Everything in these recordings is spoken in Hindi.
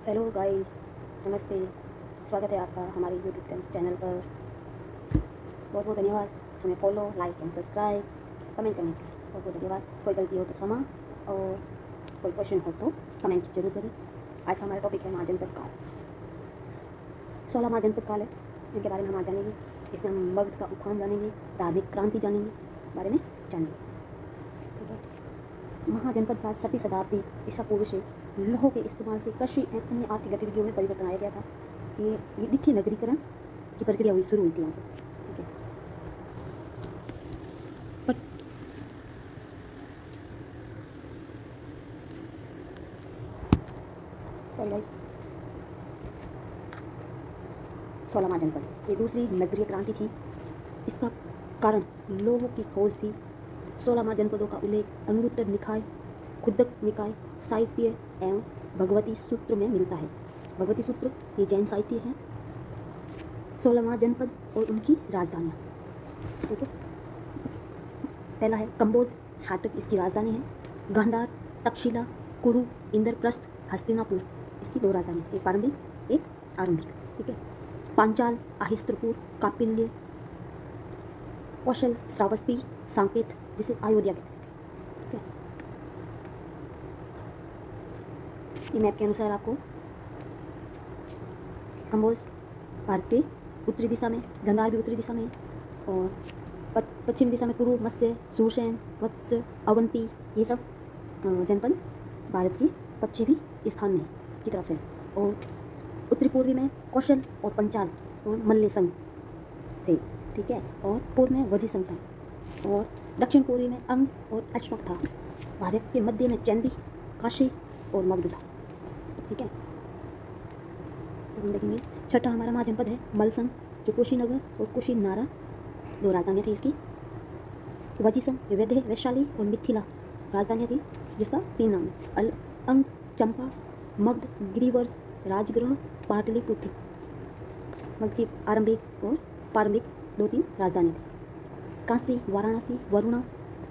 हेलो गाइस, नमस्ते। स्वागत है आपका हमारे यूट्यूब चैनल पर। बहुत बहुत धन्यवाद हमें follow, like and subscribe, comment करने के लिए। बहुत बहुत धन्यवाद। कोई गलती हो तो क्षमा, और कोई क्वेश्चन हो तो कमेंट जरूर करें। आज का हमारा टॉपिक है महाजनपद काल। 16 महाजनपद काल है, इनके बारे में हम आज जानेंगे। इसमें हम मगध का उत्थान जानेंगे, धार्मिक क्रांति जानेंगे, बारे में जानेंगे। ठीक है। महाजनपद काल 6वीं शताब्दी ईसा पूर्व से लौह के इस्तेमाल से कृषि एवं अन्य आर्थिक गतिविधियों में परिवर्तन आया गया था। ये द्वितीय नगरीकरण की प्रक्रिया हुई, शुरू हुई थी यहाँ से। ठीक है। पर सॉरी गाइस, 16 महाजनपद ये दूसरी नगरीय क्रांति थी। इसका कारण लौह की खोज थी। 16 महाजनपदों का उल्लेख अनिरुद्ध निकाय, खुद्दक निकाय, साहित्य एवं भगवती सूत्र में मिलता है। भगवती सूत्र ये जैन साहित्य है। 16 महाजनपद और उनकी राजधानियाँ। ठीक है। पहला है कंबोज, हाटक इसकी राजधानी है। गांधार, तक्षशिला, कुरु, इंद्रप्रस्थ, हस्तिनापुर इसकी दो राजधानी, एक प्रारंभिक, एक आरंभिक। ठीक है। पांचाल, आहिस्त्रपुर, कापिल्य, कौशल, श्रावस्ती, सांकेत जिसे अयोध्या कहते हैं। ठीक है। ये मैप के अनुसार आपको कंबोज भारत के उत्तरी दिशा में, गंधार भी उत्तरी दिशा में है, और पश्चिम दिशा में कुरु, मत्स्य, सूरसेन, वत्स, अवंती ये सब जनपद भारत के पश्चिमी स्थान में की तरफ है। और उत्तरी पूर्वी में कौशल और पंचाल और मल्ल संघ थे। ठीक है। और पूर्व में वजी संघ था, और दक्षिण पूर्वी में अंग और अश्मक था। भारत के मध्य में चंदी, काशी और मगध था। ठीक है। तो हम देखेंगे छठा हमारा महाजनपद है मलसंग, जो कुशीनगर और कुशीनारा दो राजधानियाँ थी इसकी। वजीसंग, विविध, वैशाली और मिथिला राजधानियाँ थी, जिसका 3 नाम है। अंग, चंपा, मगध, गिरिवर्ष, राजगृह, पाटलिपुत्र। मगध की आरंभिक और प्रारंभिक 2-3 राजधानी थी। काशी, वाराणसी, वरुणा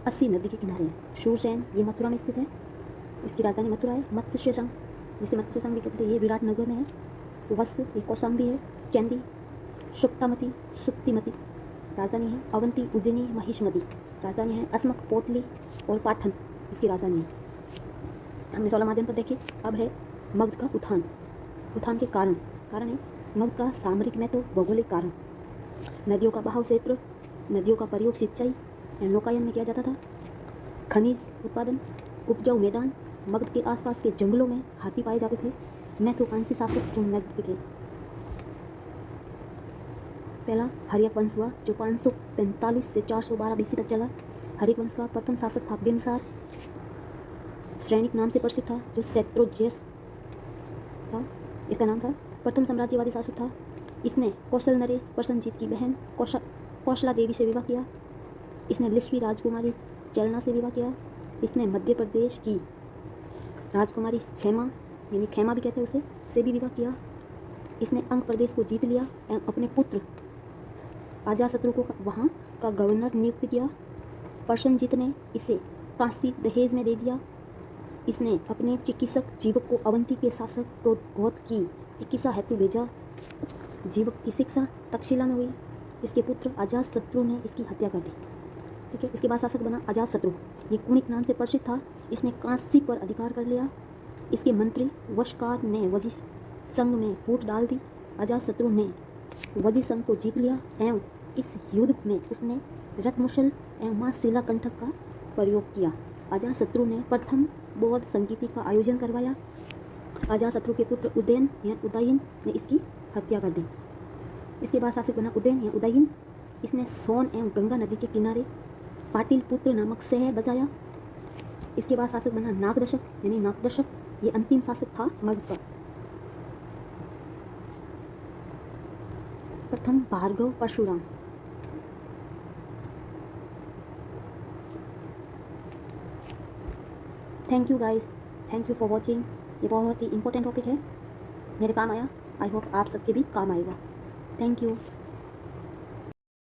80 नदी के किनारे है। शूरसेन ये मथुरा में स्थित है, इसकी राजधानी मथुरा है। मत्स्य संघ, जिसे मत्स्य संघ भी कहते हैं, ये विराटनगर में है। वत्स ये कौशाम्बी है। चंदी, सुक्तामती, सुक्तिमती राजधानी है। अवंती, उज्जैनी, महिषमती राजधानी है। अस्मक, पोटली और पाटन इसकी राजधानी है। हमने 16 महाजनपद देखे। अब है मगध का उत्थान। उत्थान के कारण है मगध का सामरिक में तो भौगोलिक कारण, नदियों का बहाव क्षेत्र, नदियों का प्रयोग सिंचाई या नौकायन में किया जाता था। खनिज उत्पादन, उपजाऊ मैदान, मगध के आसपास के जंगलों में हाथी पाए जाते थे। महत्वाकांक्षी शासक जो मगध के थे, पहला हर्यक वंश हुआ, जो 545 से 412 बीसी तक चला। हर्यक वंश का प्रथम शासक था बिम्बसार, श्रेणिक नाम से प्रसिद्ध था, जो शत्रुंजय था इसका नाम था। प्रथम साम्राज्यवादी शासक था। इसने कौशल नरेश प्रसन्नजीत की बहन कौशला देवी से विवाह किया। इसने लिच्छवी राजकुमारी चलना से विवाह किया। इसने मध्य प्रदेश की राजकुमारी क्षेमा, यानी खेमा भी कहते हैं उसे, से भी विवाह किया। इसने अंग प्रदेश को जीत लिया एवं अपने पुत्र अजातशत्रु को वहाँ का गवर्नर नियुक्त किया। प्रसन्नजीत ने इसे काशी दहेज में दे दिया। इसने अपने चिकित्सक जीवक को अवंती के शासक प्रोद्घोत की चिकित्सा हेतु भेजा। जीवक की शिक्षा तक्षशिला में हुई। इसके पुत्र अजातशत्रु ने इसकी हत्या कर दी। ठीक है। इसके बाद शासक बना अजातशत्रु। ये कुणिक नाम से प्रसिद्ध था। इसने काशी पर अधिकार कर लिया। इसके मंत्री वशकार ने वजी संघ में फूट डाल दी। अजातशत्रु ने वजी संघ को जीत लिया एवं इस युद्ध में उसने रत्नमुशल एवं मां शिलाकंठक का प्रयोग किया। अजातशत्रु ने प्रथम बौद्ध संगीति का आयोजन करवाया। अजातशत्रु के पुत्र उदयन या उदयन ने इसकी हत्या कर दी। इसके बाद शासक बना उदयन या उदयन। इसने सोन एवं गंगा नदी के किनारे पाटिलपुत्र नामक शहर बसाया। इसके बाद शासक बना नागदशक, यानी नागदशक ये अंतिम शासक था मगध का। प्रथम Bhargava Parshuram. Thank you guys, thank you for watching. ये बहुत ही इंपॉर्टेंट टॉपिक है, मेरे काम आया। आई होप आप सबके भी काम आएगा। Thank you.